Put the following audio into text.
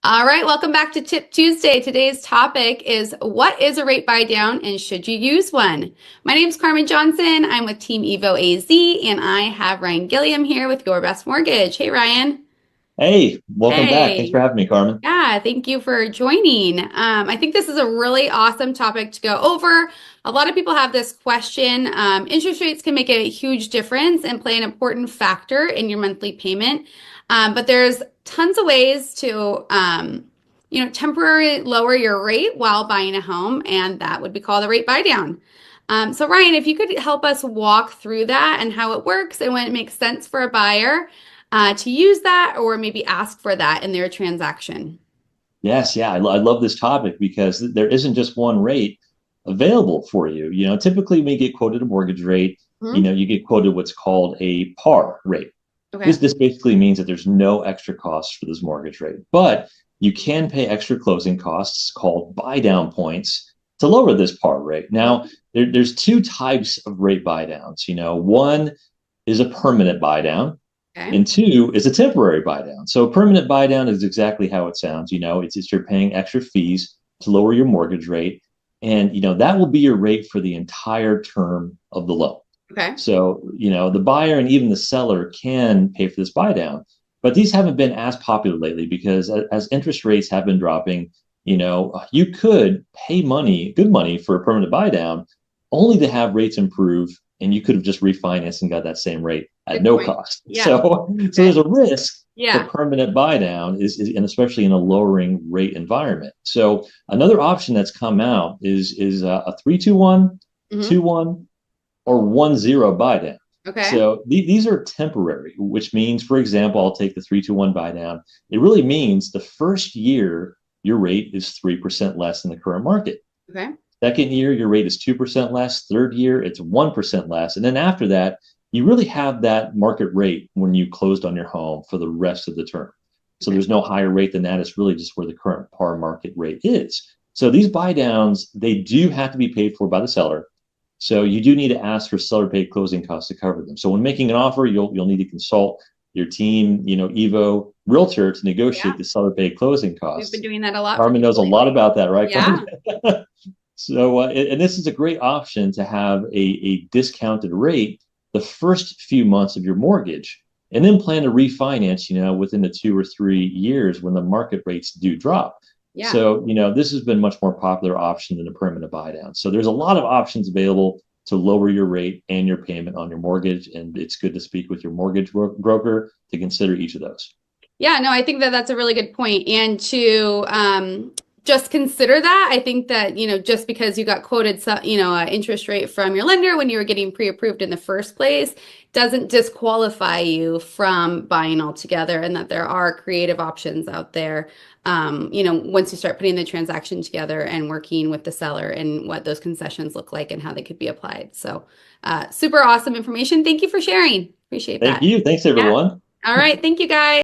All right, welcome back to Tip Tuesday. Today's topic is, what is a rate buy down and should you use one? My name is Carmen Johnson. I'm with Team Evo AZ, and I have Ryan Gilliam here with Your Best Mortgage. Hey, Ryan. Hey, welcome back. Thanks Hey. for having me, Carmen. Yeah, thank you for joining. I think this is a really awesome topic to go over. A lot of people have this question. Interest rates can make a huge difference and play an important factor in your monthly payment. But there's tons of ways to, temporarily lower your rate while buying a home, and that would be called a rate buy down. So Ryan, if you could help us walk through that and how it works and when it makes sense for a buyer to use that or maybe ask for that in their transaction. Yes, yeah, I love this topic because there isn't just one rate available for you. Typically when you get quoted a mortgage rate, Mhm. you get quoted what's called a par rate. Okay. This basically means that there's no extra costs for this mortgage rate, but you can pay extra closing costs called buy down points to lower this par rate. Now, there's two types of rate buy downs. One is a permanent buy down. Okay. And two is a temporary buy down. So a permanent buy down is exactly how it sounds. It's you're paying extra fees to lower your mortgage rate. And, that will be your rate for the entire term of the loan. Okay. So, the buyer and even the seller can pay for this buy down. But these haven't been as popular lately because as interest rates have been dropping, you could pay good money for a permanent buy down only to have rates improve, and you could have just refinanced and got that same rate at Good no point. cost. Yeah. So Okay. there's a risk Yeah. for permanent buy down and especially in a lowering rate environment. So another option that's come out is a 3-2-1, Mhm. 2-1, or 1-0 buy down. Okay. So these are temporary, which means, for example, I'll take the 3-2-1 buy down. It really means the first year your rate is 3% less than the current market. Okay. Second year, your rate is 2% less. Third year, it's 1% less. And then after that, you really have that market rate when you closed on your home for the rest of the term. So Okay. there's no higher rate than that. It's really just where the current par market rate is. So these buy downs, they do have to be paid for by the seller. So you do need to ask for seller paid closing costs to cover them. So when making an offer, you'll need to consult your team, Evo Realtor, to negotiate Yeah. the seller paid closing We've costs. been doing that a lot for Carmen knows a people lot lately. about that, right, Yeah. Carmen? So, and this is a great option to have a discounted rate the first few months of your mortgage, and then plan to refinance, within the 2 or 3 years when the market rates do drop. Yeah. So, this has been much more popular option than a permanent buy down. So there's a lot of options available to lower your rate and your payment on your mortgage, and it's good to speak with your mortgage broker to consider each of those. Yeah, no, I think that that's a really good point. And to just consider that, I think that, just because you got quoted, an interest rate from your lender when you were getting pre-approved in the first place, doesn't disqualify you from buying altogether, and that there are creative options out there, once you start putting the transaction together and working with the seller and what those concessions look like and how they could be applied. So super awesome information. Thank you for sharing. Appreciate Thank that. you. Thanks, Yeah. everyone. All right. Thank you, guys.